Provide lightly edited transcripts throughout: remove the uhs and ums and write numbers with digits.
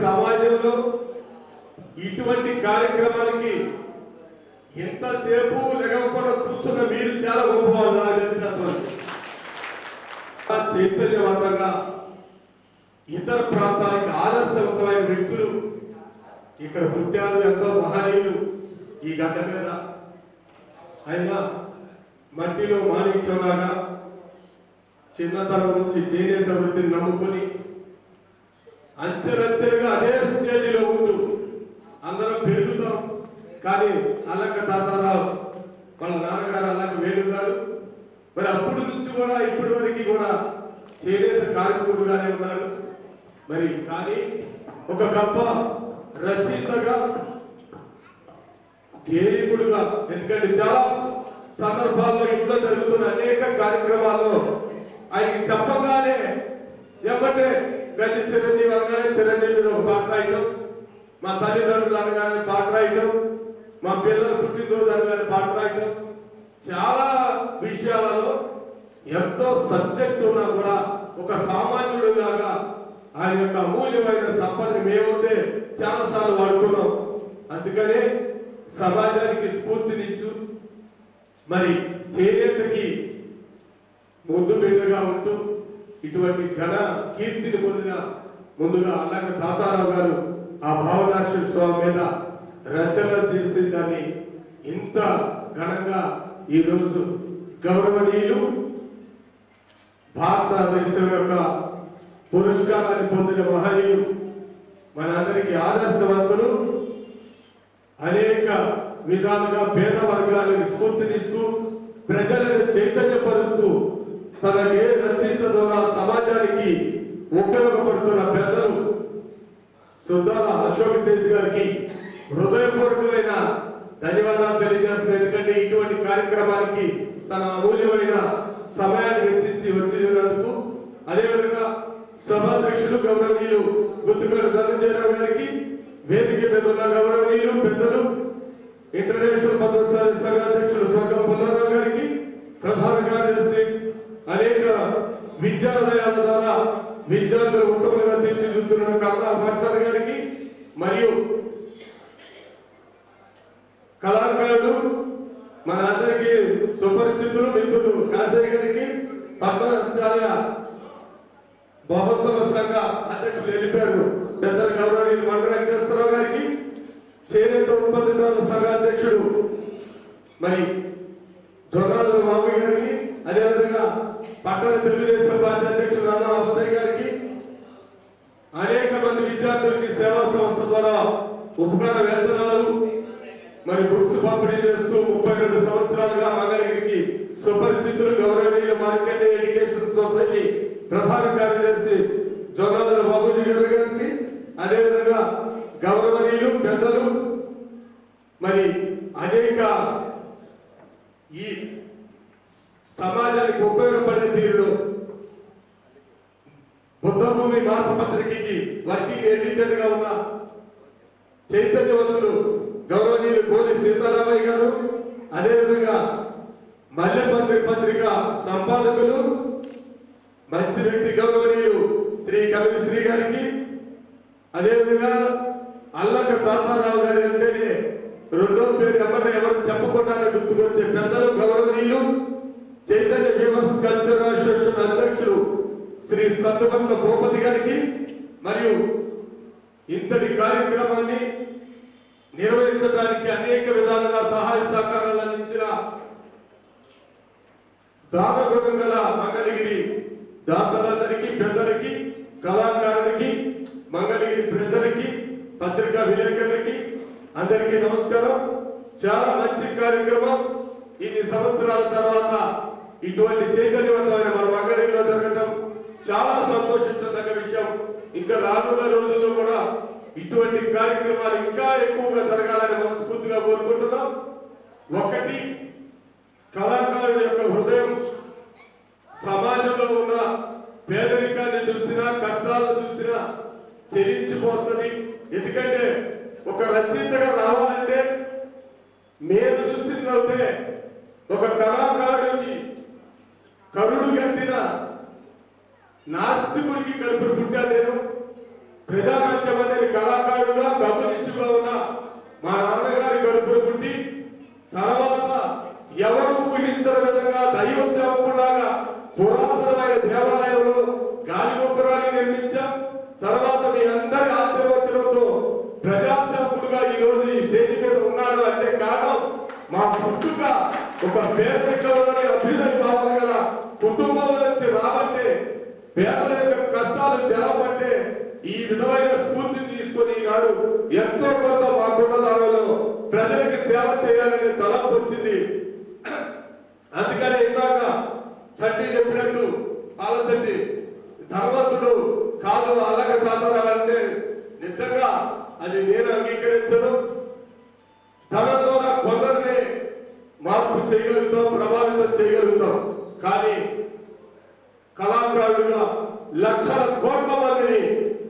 సమాజంలో ఇటువంటి కార్యక్రమాలకి ఎంతసేపు లెగవకుండా కూర్చున్న మీరు చాలా గొప్పవాళ్ళు నాకు తెలిసినంతవరకు. చైతన్యవంతంగా ఇతర ప్రాంతానికి ఆదర్శవంతమైన వ్యక్తులు ఇక్కడ పుట్టారు. ఎంతో మహనీయులు ఈ గడ్డ మీద. ఆయన మట్టిలో మాణిక్యంలాగా చిన్నతనం నుంచి చేనేత వృత్తిని నమ్ముకొని అంచెలంచెలుగా అదే స్టేజీలో ఉంటూ అందరం పెరుగుతాం. కానీ అల్లక్క తాతారావు వాళ్ళ నాన్నగారు అల్లక్క వేణు గారు మరి అప్పటి నుంచి కూడా ఇప్పటి వరకు కూడా చేనేత కార్మికుడుగానే ఉన్నారు. మరి కానీ ఒక గొప్ప రచయితగా గేయకుడుగా, ఎందుకంటే చాలా సందర్భాల్లో ఇంట్లో జరుగుతున్న అనేక కార్యక్రమాల్లో ఆయనకి చెప్పగానే ఏమంటే గది చిరంజీవి అనగానే చిరంజీవి ఒక పాట రాయటం, మా తల్లిదండ్రులు అనగానే పాట రాయటం, మా పిల్లలు పుట్టినరోజు అనగానే పాట రాయటం, చాలా విషయాలలో ఎంతో సబ్జెక్ట్ ఉన్నా కూడా ఒక సామాన్యుడిలాగా ఆయన యొక్క అమూల్యమైన సంపదని మేమైతే చాలాసార్లు వాడుకున్నాం. అందుకనే సమాజానికి స్ఫూర్తినిచ్చు మరి చేనేతకి ముందు బిడ్డగా ఉంటూ ఇటువంటి ఘన కీర్తిని పొందిన ముందుగా అల్లక్క తాతారావు గారు ఆ భావనాశ్వర స్వామి మీద రచన చేసి దాన్ని ఇంత ఘనంగా ఈరోజు గౌరవనీయులు భారతదేశం యొక్క పురస్కారాన్ని పొందిన మహనీయులు మనందరికీ ఆదర్శవంతులు, అనేక విధాలుగా పేద వర్గాలను స్ఫూర్తినిస్తూ ప్రజలను చైతన్యపరుస్తూ తన రచయిత ద్వారా సమాజానికి ఉపయోగపడుతున్న పెద్దలు సుద్దాల అశోక్ తేజ్ గారికి హృదయపూర్వకమైన ధన్యవాదాలు తెలియజేస్తున్నారు. ఎందుకంటే ఇటువంటి కార్యక్రమానికి తన అమూల్యమైన సమయాన్ని వెచ్చించి వచ్చినందుకు, అదేవిధంగా సభాధ్యక్షులు గౌరవనీయులు గుత్తుగడ ధనంజయరావు గారికి, వేదిక మీద ఉన్న గౌరవనీయులు పెద్దలు ఇంటర్నేషనల్ పద్మశాలి సంఘాధ్యక్షులు స్వర్గం పుల్లారావు గారికి, ప్రధాన కార్యదర్శి అనేక విద్యాలయాల ద్వారా విద్యార్థులు ఉత్తమంగా తీర్చిదిద్దుతున్న కమలా మాస్టర్ గారికి, మరియు కళాకారుడు మన అందరికీ సుపరిచితులు మిత్రులు కాశయ్య గారికి, పద్మశాల బహుత్తమ సంఘ అధ్యక్షులు వెళ్ళిపోయారు పెద్దలు గౌరవనీయులు మండల వెంకటేశ్వరరావు గారికి, చేనేత ఉత్పత్తిదారుల సంఘ అధ్యక్షుడు మరి జొన్నాదుల బాబు గారికి, అదేవిధంగా పట్టణ తెలుగుదేశం పార్టీ అధ్యక్షుడు రామయ్య గారికి, అనేక మంది విద్యార్థులకి సేవా సంస్థ ద్వారా ఉపకార వేతనాలు మరి బుక్స్ పంపిణీ చేస్తూ 32 సంవత్సరాలుగా మంగళగిరికి సుపరిచితులు గౌరవనీయులు మార్కెట్ ఎడ్యుకేషన్ సొసైటీ ప్రధాన కార్యదర్శి జొన్నాదుల బాబుజీ గారికి, అదేవిధంగా గౌరవనీయులు పెద్దలు మరి అనేక ఈ సమాజానికి ఉపయోగపడే తీరులో బుద్ధభూమి మాసపత్రికకి వర్కింగ్ ఎడిటర్ గా ఉన్న చైతన్యవంతులు గౌరవనీయులు కోలి సీతారామయ్య గారు, అదేవిధంగా మల్లెపత్రి పత్రిక సంపాదకులు మంచి వ్యక్తి గౌరవనీయులు శ్రీ కవిలి శ్రీ గారికి, అదేవిధంగా అల్లక్క తాతారావు గారి అంటేనే రెండో పేరు ఎమ్మటే ఎవరు చెప్పకుండానే గుర్తుకొచ్చే పెద్దలు గౌరవనీయులు చైతన్య వ్యూవర్స్ కల్చర్ అసోసియేషన్ అధ్యక్షులు శ్రీ సత్తుపట్ల భూపతి గారికి, మరియు ఇంతటి కార్యక్రమాన్ని నిర్వహించడానికి అనేక విధాలుగా సహాయ సహకారాలు అందించిన దానగుణం గల మంగళగిరి దాతలందరికీ, పెద్దలకి, కళాకారులకి, మంగళగిరి ప్రజలకి, పత్రికా విలేకరులకి అందరికీ నమస్కారం. చాలా మంచి కార్యక్రమం. ఇన్ని సంవత్సరాల తర్వాత ఇటువంటి చైతన్యవంతమైన మన మంగళగిరిలో జరగడం చాలా సంతోషించదగ్గ విషయం. ఇంకా రానున్న రోజుల్లో కూడా ఇటువంటి కార్యక్రమాలు ఇంకా ఎక్కువగా జరగాలని మనస్ఫూర్తిగా కోరుకుంటున్నాం. ఒకటి, కళాకారుడు యొక్క హృదయం సమాజంలో ఉన్న పేదరికాన్ని చూసినా, కష్టాలను చూసినా చెల్లించిపోతుంది. ఎందుకంటే ఒక రచయితగా రావాలంటే మేము చూసినట్లయితే ఒక కళాకారుడికి కరుడు కట్టిన నాస్తికుడికి కడుపును పుట్టాను నేను. ప్రజానాట్యం అనేది కళాకారుడుగా కమ్యూనిస్టుగా ఉన్న మా నాన్నగారి గడుపులు పుట్టి తర్వాత ఎవరు ఊహించని విధంగా దైవ సేవకులాగా పురాతనమైన దేవాలయంలో గాలి గోపురాన్ని నిర్మించాం. తర్వాత మీ అందరి ఆశీర్వచనంతో ప్రజాసేవకుడుగా ఈ రోజు ఈ స్టేజ్ మీద ఉన్నాను అంటే కారణం మా పుట్టుక ఒక పేదరికంలోని అభ్యుదయ భావన గల కుటుంబంలో నుంచి రాబట్టే, పేదల యొక్క కష్టాలు తెలవబట్టే ఈ విధమైన స్ఫూర్తిని తీసుకొని ఈనాడు ఎంతో కొంత మా కుటుంబాలలో ప్రజలకు సేవ చేయాలనే తలంపు వచ్చింది. అందుకనే ఇందాక చట్టి చెప్పినట్టు ఆలోచండి, ధర్మవంతుడు కాదు అల్లక తాతారావు అంటే నిజంగా అది నేను అంగీకరించను. ధనం ద్వారా కొందరిని మార్పు చేయగలుగుతాం, ప్రభావితం చేయగలుగుతాం. కానీ కళాకారుడుగా లక్షల కోట్ల మందిని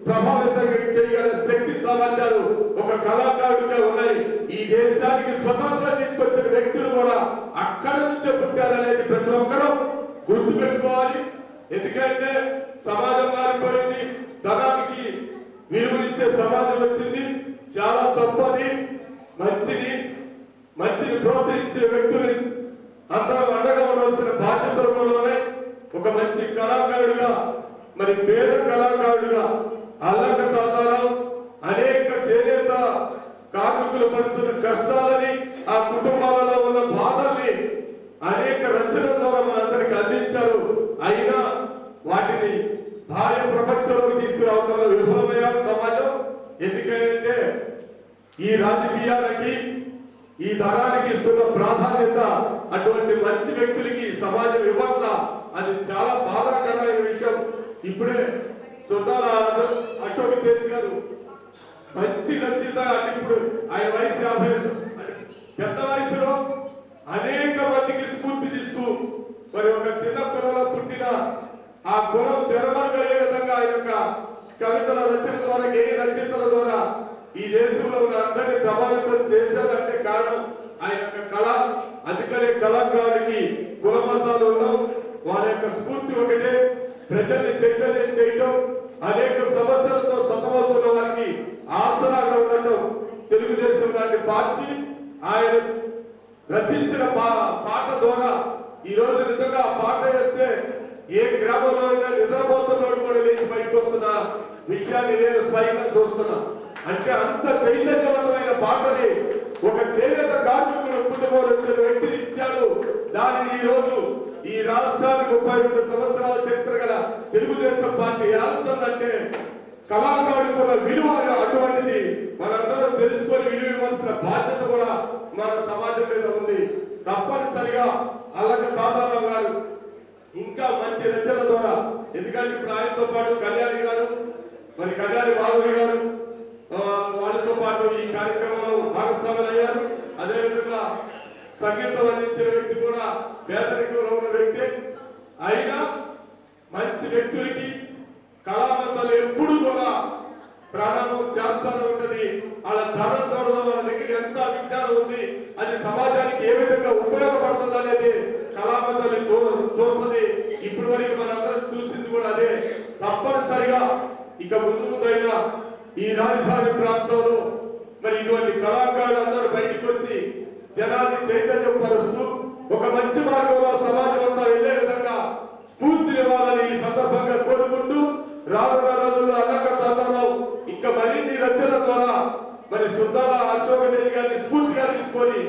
ప్రభావితం చేయగల శక్తి సామర్థ్యాలు ఒక కళాకారుడిగా ఉన్నాయి. ఈ దేశానికి స్వతంత్రం తీసుకొచ్చిన వ్యక్తులు కూడా అక్కడ నుంచే పుట్టారనేది ప్రతి ఒక్కరూ గుర్తు పెట్టుకోవాలి. ఎందుకంటే సమాజం మారిపోయింది, ధనానికి విలువనిచ్చే సమాజం వచ్చింది. చాలా తప్పది. మంచిని ప్రోత్సహించే వ్యక్తులు అందరం అండగా ఉండవలసిన బాధ్యతలు కూడా ఉన్నాయి. ఒక మంచి కళాకారుడిగా, మరి పేద కళాకారుడిగా అల్లక తాతారావు అనేక చేనేత కార్మికులు పడుతున్న కష్టాలని, ఆ కుటుంబాలలో ఉన్న బాధల్ని అనేక రచనల ద్వారా మనందరికి అందించారు. అయినా వాటిని భార్య ప్రపంచంలోకి తీసుకురావడంలో విఫలమయ్యాం సమాజం. ఎందుకంటే ఈ రాజకీయాలకి, ఈ ధనానికి ఇస్తున్న ప్రాధాన్యత అటువంటి మంచి వ్యక్తులకి సమాజం ఇవ్వట్ల. అది చాలా బాధాకరమైన విషయం. ఇప్పుడే సుద్దాల అశోక్ తేజ్ గారు మంచి రచయిత అంటే ఇప్పుడు ఆయన వయసు 50, పెద్ద వయసులో అనేక మందికి స్ఫూర్తినిస్తూ మరి ఒక చిన్న కులంలో పుట్టిన ఆ కులం తెరమరుగయ్యే విధంగా ఆయన యొక్క కవితల రచన ద్వారా, గేయ రచయితల ద్వారా ఈ దేశంలో ఉన్న అందరినీ ప్రభావితం చేశారంటే కారణం ఆయన యొక్క కళ. అందుకనే కళాకారుడికి కులమతాలు ఉండవు. వాళ్ళ యొక్క స్ఫూర్తి ఒకటే, ప్రజల్ని చైతన్యం చేయటం, అనేక సమస్యలతో సతమవుతున్న వారికి ఆసరాగా ఉండటం. తెలుగుదేశం లాంటి పార్టీ ఆయన రచించిన పాట ద్వారా ఈ రోజు నిజంగా పాట వేస్తే ఏ గ్రామంలో అయినా నిద్రపోతున్నాడు కూడా లేచి బయటకు వస్తున్న విషయాన్ని నేను స్వయంగా చూస్తున్నా. అంటే అంత చైతన్యవంతమైన పాటని ఒక చేనేత కార్మికుడు కుటుంబంలో వచ్చిన వ్యక్తి ఇచ్చాడు. దానిని ఈ రోజు ఈ రాష్ట్రానికి 32 సంవత్సరాల చరిత్ర గల తెలుగుదేశం పార్టీ ఏలుతుందంటే కళాకారుడికి ఉన్న విలువ అటువంటిది మనందరం తెలుసుకొని విలువ ఇవ్వాల్సిన బాధ్యత కూడా మన సమాజం మీద ఉంది. తప్పనిసరిగా అల్లక తాతారావు గారు ఇంకా మంచి రచనల ద్వారా, ఎందుకంటే ఇప్పుడు ఆయనతో పాటు కళ్యాణి గారు, మరి కళ్యాణి మాధవి గారు వాళ్ళతో పాటు ఈ కార్యక్రమంలో భాగస్వాములు అయ్యారు. అదేవిధంగా సంగీతం అందించిన వ్యక్తి కూడా పేదరికంలో ఉన్న వ్యక్తి. అయినా మంచి వ్యక్తులకి కళామందలు ఎప్పుడు కూడా ప్రాణామం చేస్తూనే ఉంటది. వాళ్ళ ధనం దొరలో వాళ్ళ దగ్గర ఎంత విజ్ఞానం ఉంది, అది సమాజానికి ఏ విధంగా ఉపయోగపడుతుంది అనేది కళామందలి చూస్తుంది. ఇప్పటి వరకు మనందరం చూసింది కూడా అదే. తప్పనిసరిగా ఇక ముందైనా ఈ రాజధాని ప్రాంతంలో మరి ఇటువంటి కళాకారులు అందరూ బయటకు వచ్చి జనాన్ని చైతన్యం పరుస్తూ ఒక మంచి మార్గంలో సమాజం అంతా వెళ్లే విధంగా స్ఫూర్తినివ్వాలని ఈ సందర్భంగా కోరుకుంటూ, రానున్న రోజుల్లో అల్లక తాతారావు ఇంకా మరిన్ని రచనల ద్వారా మరి సుద్దాల అశోక్ తేజ్ గారిని స్ఫూర్తిగా తీసుకొని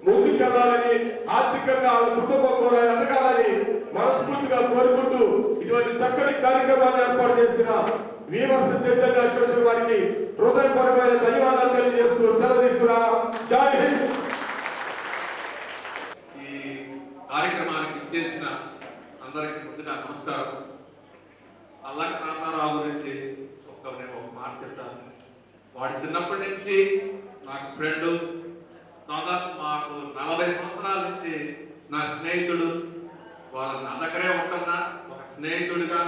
ముందుకెళ్లాలని, ఆర్థికంగా వాళ్ళ కుటుంబం కూడా ఎదగాలని మనస్ఫూర్తిగా కోరుకుంటూ ఇటువంటి చక్కటి కార్యక్రమాన్ని ఏర్పాటు చేసిన వీవర్స్ చైతన్య అసోసియేషన్ వారికి హృదయపూర్వకమైన ధన్యవాదాలు తెలియజేస్తూ సెలవు తీసుకున్నా. జై హింద్. ఈ కార్యక్రమానికి ఇచ్చేసిన అందరికి ముందుగా నమస్కారం. అల్లక తాతారావు గురించి నేను ఒక మాట చెప్తాను. వాడు చిన్నప్పటి నుంచి నాకు ఫ్రెండ్, దాదాపు మాకు 40 సంవత్సరాల నుంచి నా స్నేహితుడు. వాళ్ళ నా దగ్గరే ఉంటున్నా ఒక స్నేహితుడిగా.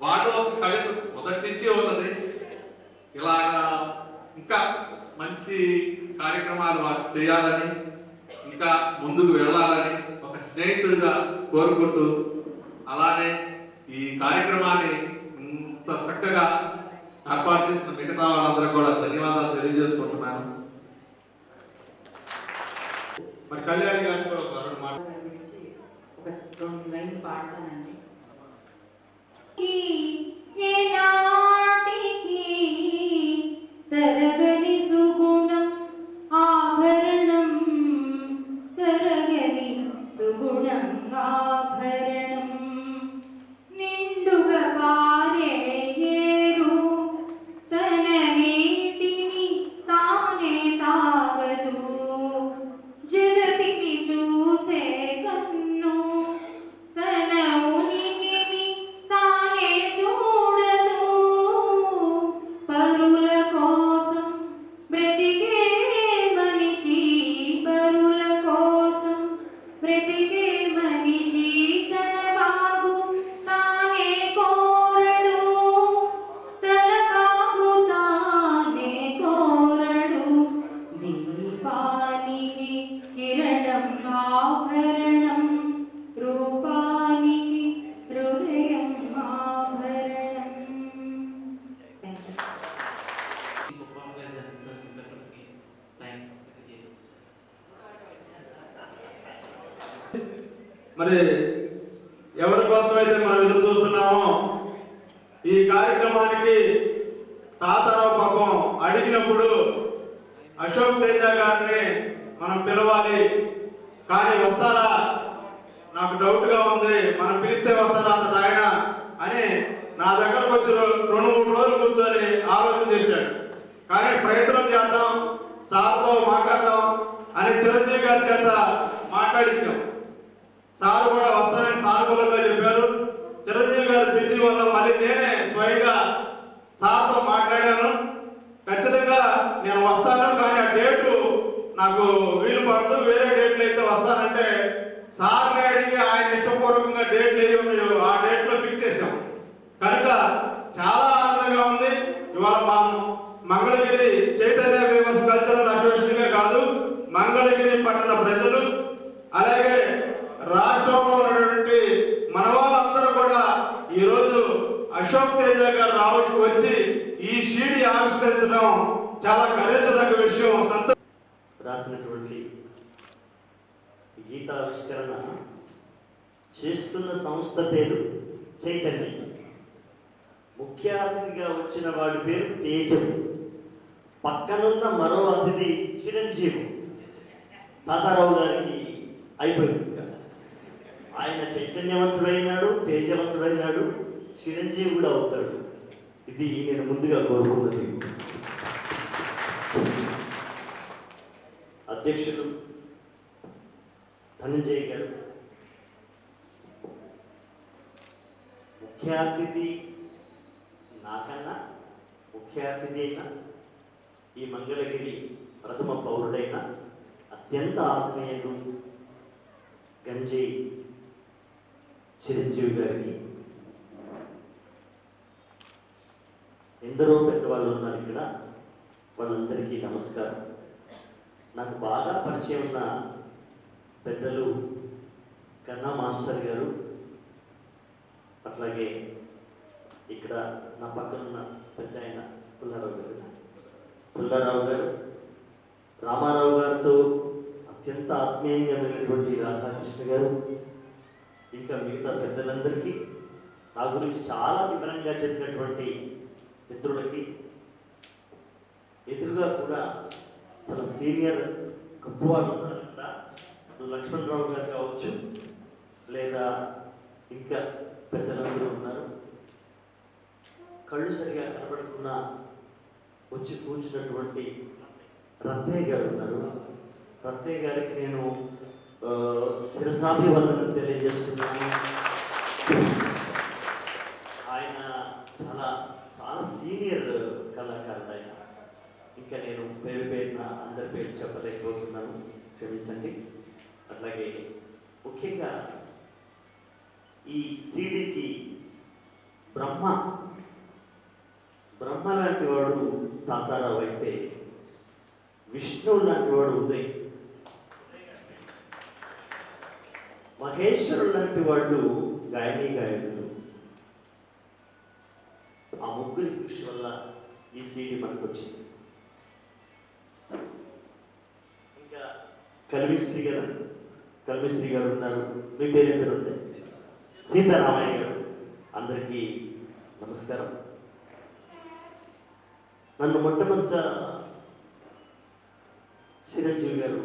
వాడు ఒక కవిత మొదటి నుంచి ఉన్నది. ఇలాగా ఇంకా మంచి కార్యక్రమాలు వారు చేయాలని, ఇంకా ముందుకు వెళ్ళాలని ఒక స్నేహితుడిగా కోరుకుంటూ, అలానే ఈ కార్యక్రమాన్ని ఇంత చక్కగా ఏర్పాటు చేసిన మిగతా వాళ్ళందరూ కూడా ధన్యవాదాలు తెలియజేసుకుంటున్నాను. మరి కళ్యాణి గారికి కూడా ఒక రెండు మాట గురించి ఒక 2 లైన్లు పాడతానండి. ఏనాటికి తరగని సుగుణం ఆభరణం, తరగని సుగుణం ఆభరణం, నిండుగా పారే ఏరు తన నీటిని తానే తాగదు, జగతికి చూసే కన్ను తన ఉనికిని తానే చూడదు, పరుల కోసం బ్రతికే మనిషి, పరుల కోసం బ్రతికే మనిషి తన బాగు తానే కోరడు, తన బాగు తానే కోరడు, దీపానికి కిరణం ఆభరణం, రూపానికి హృదయం ఆభరణం. మరి ఎవరి కోసం అయితే మనం ఎదురు చూస్తున్నామో ఈ కార్యక్రమానికి తాతారావు పాపం అడిగినప్పుడు అశోక్ తేజ గారిని మనం పిలవాలి, కానీ వస్తారా నాకు డౌట్ గా ఉంది, మనం పిలిస్తే వస్తారా అంత ఆయన అని నా దగ్గరకు వచ్చి 2-3 రోజులు కూర్చొని ఆలోచన చేశాడు. కానీ ప్రయత్నం చేద్దాం, సార్తో మాట్లాడదాం అని చిరంజీవి గారి చేత మాట్లాడించాం. సార్ కూడా వస్తారని సానుకూలంగా చెప్పారు. చిరంజీవి గారు బిజీ వల్ల మళ్ళీ నేనే స్వయంగా సార్తో మాట్లాడాను. ఖచ్చితంగా నేను వస్తాను, కానీ ఆ డేటు నాకు వీలు పడదు, వేరే డేట్లు అయితే వస్తానంటే సార్ని అడిగి ఆయన ఇష్టపూర్వకంగా డేట్లు ఏవి ఉన్నాయో ఆ డేట్లో ఫిక్స్ చేసాం. కనుక చాలా ఆనందంగా ఉంది. ఇవాళ మా మంగళగిరి చైతన్య వేవర్స్ కల్చరల్ అసోసియేషన్గా కాదు, మంగళగిరి పట్టణ ప్రజలు అలాగే రాష్ట్రంలో ఉన్నటువంటి మన వాళ్ళందరూ కూడా ఈరోజు అశోక్ తేజ గారు వచ్చి ఈ షీడి ఆవిష్కరించడం చాలా గర్వించదగ్గ విషయం. రాసినటువంటి గీతావిష్కరణ చేస్తున్న సంస్థ పేరు చైతన్య, ముఖ్య అతిథిగా వచ్చిన వాడి పేరు తేజం, పక్కనున్న మరో అతిథి చిరంజీవి. తాతారావు గారికి అయిపోయింది, ఆయన చైతన్యవంతుడైనాడు, తేజవంతుడైనాడు, చిరంజీవి కూడా అవుతాడు. ఇది నేను ముందుగా కోరుకున్నది. అధ్యక్షులు ధనంజయ్ గారు, ముఖ్య అతిథి నాకన్నా ముఖ్య అతిథి అయినా ఈ మంగళగిరి ప్రథమ పౌరుడైన అత్యంత ఆత్మీయుడు గంజి చిరంజీవి గారికి, ఎందరో పెద్దవాళ్ళు ఉన్నారు ఇక్కడ, వాళ్ళందరికీ నమస్కారం. నాకు బాగా పరిచయం ఉన్న పెద్దలు కన్నా మాస్టర్ గారు, అట్లాగే ఇక్కడ నా పక్కన ఉన్న పెద్ద ఆయన పుల్లారావు గారు, రామారావు గారితో అత్యంత ఆత్మీయంగా ఉన్నటువంటి రాధాకృష్ణ గారు, ఇంకా మిగతా పెద్దలందరికీ, నా గురించి చాలా వివరంగా చెప్పినటువంటి మిత్రులకి, ఎదురుగా కూడా చాలా సీనియర్ గొప్పవాళ్ళు ఉన్నారు కదా, లక్ష్మణరావు గారు కావచ్చు, లేదా ఇంకా పెద్దలందరూ ఉన్నారు. కళ్ళు సరిగా కనబడుతున్న వచ్చి కూర్చున్నటువంటి రత్తయ్య గారు ఉన్నారు. రత్తయ్య గారికి నేను శిరసాభివందనం తెలియజేస్తున్నాను. ఆయన చాలా చాలా సీనియర్ కళాకారుడు ఆయన. ఇంకా నేను పేరు పేరున అందరి పేరు చెప్పలేకపోతున్నాను, క్షమించండి. అట్లాగే ముఖ్యంగా ఈ సీడీకి బ్రహ్మ లాంటి వాడు తాతారావు అయితే, విష్ణువు లాంటి వాడు ఉదయ్, మహేశ్వరుడు లాంటి వాళ్ళు గాయకులు, ఆ ముగ్గురి కృషి వల్ల ఈ సీడీ మనకు వచ్చింది. ఇంకా కల్విశ్రీ గారు ఉన్నారు. మీ పేరు ఏం పేరు ఉంది? సీతారామయ్య గారు. అందరికీ నమస్కారం. నన్ను మొట్టమొదట చిరంజీవి గారు,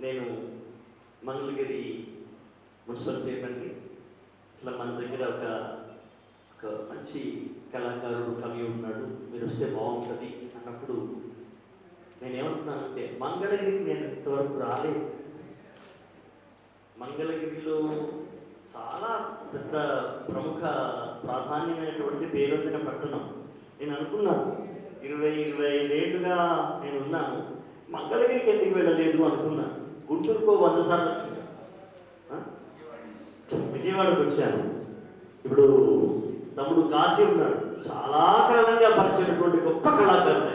నేను మంగళగిరి మున్సిపల్ చైర్మన్ని, ఇట్లా మన దగ్గర ఒక మంచి కళాకారుడు కవి ఉన్నాడు, మీరు వస్తే బాగుంటుంది అన్నప్పుడు నేనేమంటున్నానంటే, మంగళగిరికి నేను ఇంతవరకు రాలేదు. మంగళగిరిలో చాలా పెద్ద ప్రముఖ ప్రాధాన్యమైనటువంటి పేరొందిన పట్టణం. నేను అనుకున్నాను 25 ఏళ్ళుగా నేను ఉన్నాను, మంగళగిరికి ఎందుకు వెళ్ళలేదు అనుకున్నాను. గుంటూరుకో 100 సార్లు విజయవాడకు వచ్చాను. ఇప్పుడు తమ్ముడు కాశీ ఉన్నాడు, చాలా కాలంగా పరిచినటువంటి గొప్ప కళాకారుడు.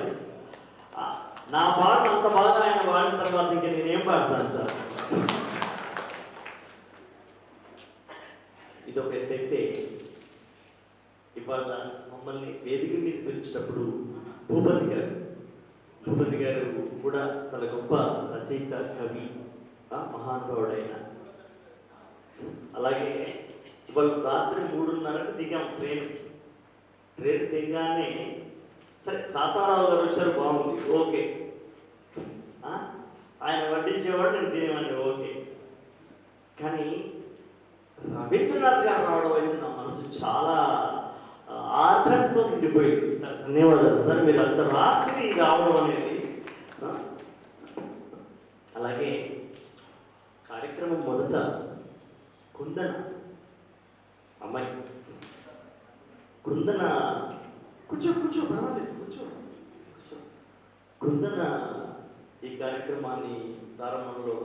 నా పాట అంత బాగా ఆయన వాడిన తర్వాత ఇంకా నేనేం పాడతాను సార్? ఇది ఒక ఎత్తైతే, ఇవాళ మమ్మల్ని వేదిక మీద పిలిచేటప్పుడు భూపతి గారు కూడా చాలా గొప్ప రచయిత, కవి, మహానుభావుడైన. అలాగే ఇవాళ రాత్రి 3:30కు దిగాం ట్రైన్ దిగానే, సరే తాతారావు గారు వచ్చారు, బాగుంది, ఓకే. ఆయన వడ్డించేవాడు, నేను తినేవాడిని, ఓకే. కానీ రవీంద్రనాథ్ గారు రావడం అయితే నా మనసు చాలా ఆర్ద్రతతో నిండిపోయింది. ధన్యవాదాలు సార్, మీరు అంత రాత్రి రావడం అనేది. అలాగే కార్యక్రమం మొదట కుందన అమ్మాయి, కుందన కూర్చో పర్వాలేదు, కూర్చో. కుందన ఈ కార్యక్రమాన్ని ప్రారంభంలో